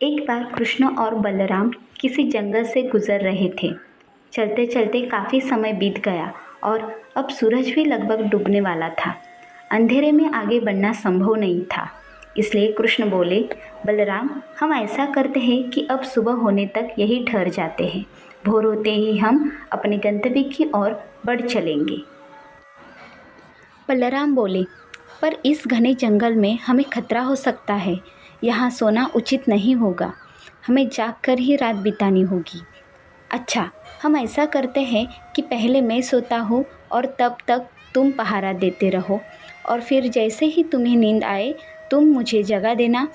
एक बार कृष्ण और बलराम किसी जंगल से गुजर रहे थे। चलते चलते काफ़ी समय बीत गया और अब सूरज भी लगभग डूबने वाला था। अंधेरे में आगे बढ़ना संभव नहीं था। इसलिए कृष्ण बोले, बलराम, हम ऐसा करते हैं कि अब सुबह होने तक यही ठहर जाते हैं। भोर होते ही हम अपने गंतव्य की ओर बढ़ चलेंगे। बलराम बोले, पर इस घने जंगल में हमें खतरा हो सकता है। यहाँ सोना उचित नहीं होगा। हमें जागकर ही रात बितानी होगी। अच्छा, हम ऐसा करते हैं कि पहले मैं सोता हूँ और तब तक तुम पहरा देते रहो, और फिर जैसे ही तुम्हें नींद आए तुम मुझे जगा देना।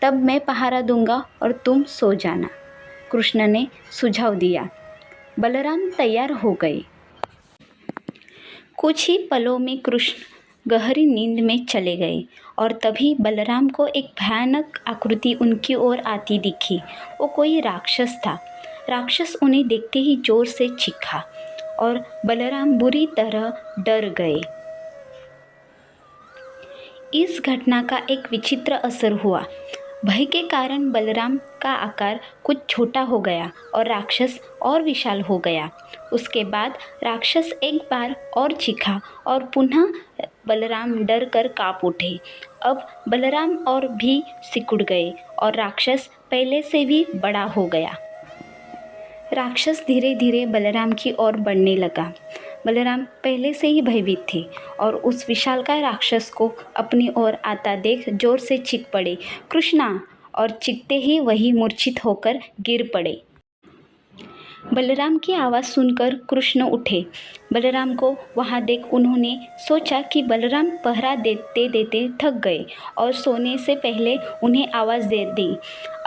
तब मैं पहरा दूंगा और तुम सो जाना। कृष्ण ने सुझाव दिया। बलराम तैयार हो गए। कुछ ही पलों में कृष्ण गहरी नींद में चले गए और तभी बलराम को एक भयानक आकृति उनकी ओर आती दिखी। वो कोई राक्षस था। राक्षस उन्हें देखते ही जोर से चीखा और बलराम बुरी तरह डर गए। इस घटना का एक विचित्र असर हुआ। भय के कारण बलराम का आकार कुछ छोटा हो गया और राक्षस और विशाल हो गया। उसके बाद राक्षस एक बार और चीखा और पुनः बलराम डर कर काँप उठे। अब बलराम और भी सिकुड़ गए और राक्षस पहले से भी बड़ा हो गया। राक्षस धीरे धीरे बलराम की ओर बढ़ने लगा। बलराम पहले से ही भयभीत थे और उस विशालकाय राक्षस को अपनी ओर आता देख जोर से चीख पड़े, कृष्णा! और चीखते ही वही मूर्छित होकर गिर पड़े। बलराम की आवाज़ सुनकर कृष्ण उठे। बलराम को वहां देख उन्होंने सोचा कि बलराम पहरा देते देते थक गए और सोने से पहले उन्हें आवाज़ दे दी।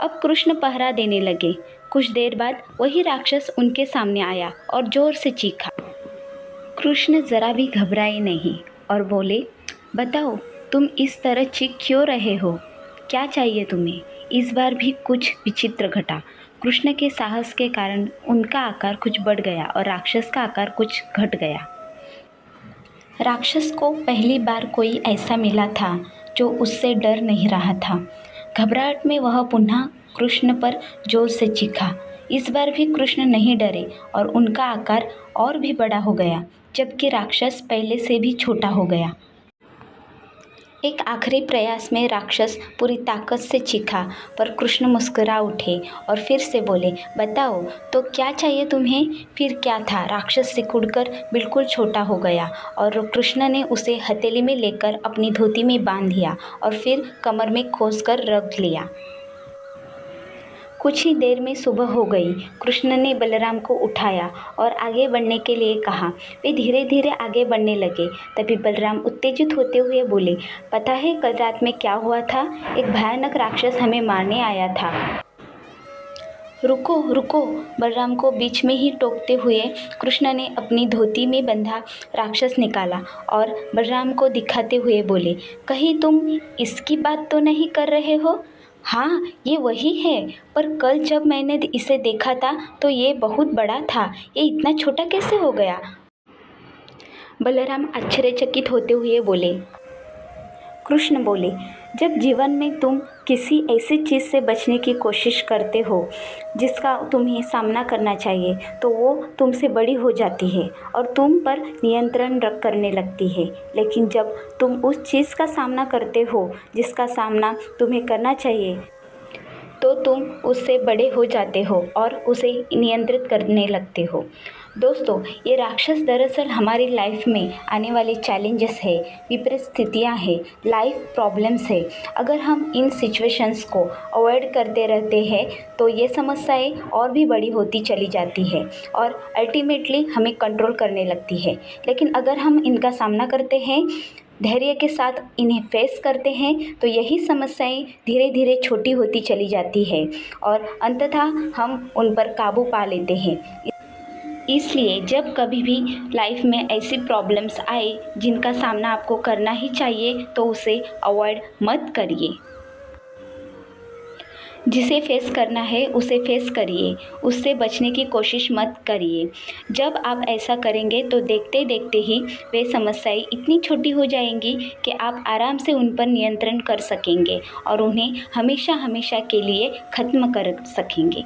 अब कृष्ण पहरा देने लगे। कुछ देर बाद वही राक्षस उनके सामने आया और जोर से चीखा। कृष्ण जरा भी घबराए नहीं और बोले, बताओ, तुम इस तरह चीख क्यों रहे हो? क्या चाहिए तुम्हें? इस बार भी कुछ विचित्र घटा। कृष्ण के साहस के कारण उनका आकार कुछ बढ़ गया और राक्षस का आकार कुछ घट गया। राक्षस को पहली बार कोई ऐसा मिला था जो उससे डर नहीं रहा था। घबराहट में वह पुनः कृष्ण पर जोर से चीखा। इस बार भी कृष्ण नहीं डरे और उनका आकार और भी बड़ा हो गया, जबकि राक्षस पहले से भी छोटा हो गया। एक आखिरी प्रयास में राक्षस पूरी ताकत से चीखा, पर कृष्ण मुस्कुरा उठे और फिर से बोले, बताओ तो क्या चाहिए तुम्हें? फिर क्या था, राक्षस सिकुड़कर बिल्कुल छोटा हो गया और कृष्ण ने उसे हथेली में लेकर अपनी धोती में बांध लिया और फिर कमर में खोसकर रख लिया। कुछ ही देर में सुबह हो गई। कृष्ण ने बलराम को उठाया और आगे बढ़ने के लिए कहा। वे धीरे धीरे आगे बढ़ने लगे। तभी बलराम उत्तेजित होते हुए बोले, पता है कल रात में क्या हुआ था? एक भयानक राक्षस हमें मारने आया था। रुको रुको, बलराम को बीच में ही टोकते हुए कृष्ण ने अपनी धोती में बंधा राक्षस निकाला और बलराम को दिखाते हुए बोले, कहीं तुम इसकी बात तो नहीं कर रहे हो? हाँ, ये वही है, पर कल जब मैंने इसे देखा था तो ये बहुत बड़ा था। ये इतना छोटा कैसे हो गया? बलराम आश्चर्यचकित होते हुए बोले। कृष्ण बोले, जब जीवन में तुम किसी ऐसी चीज़ से बचने की कोशिश करते हो जिसका तुम्हें सामना करना चाहिए, तो वो तुमसे बड़ी हो जाती है और तुम पर नियंत्रण करने लगती है। लेकिन जब तुम उस चीज़ का सामना करते हो जिसका सामना तुम्हें करना चाहिए, तो तुम उससे बड़े हो जाते हो और उसे नियंत्रित करने लगते हो। दोस्तों, ये राक्षस दरअसल हमारी लाइफ में आने वाले चैलेंजेस है, विपरीत स्थितियाँ हैं, लाइफ प्रॉब्लम्स है। अगर हम इन सिचुएशंस को अवॉइड करते रहते हैं तो ये समस्याएं और भी बड़ी होती चली जाती है और अल्टीमेटली हमें कंट्रोल करने लगती है। लेकिन अगर हम इनका सामना करते हैं, धैर्य के साथ इन्हें फेस करते हैं, तो यही समस्याएं धीरे धीरे छोटी होती चली जाती है और अंततः हम उन पर काबू पा लेते हैं। इसलिए जब कभी भी लाइफ में ऐसी प्रॉब्लम्स आए जिनका सामना आपको करना ही चाहिए, तो उसे अवॉइड मत करिए। जिसे फेस करना है उसे फेस करिए, उससे बचने की कोशिश मत करिए। जब आप ऐसा करेंगे तो देखते देखते ही वे समस्याएं इतनी छोटी हो जाएंगी कि आप आराम से उन पर नियंत्रण कर सकेंगे और उन्हें हमेशा हमेशा के लिए ख़त्म कर सकेंगे।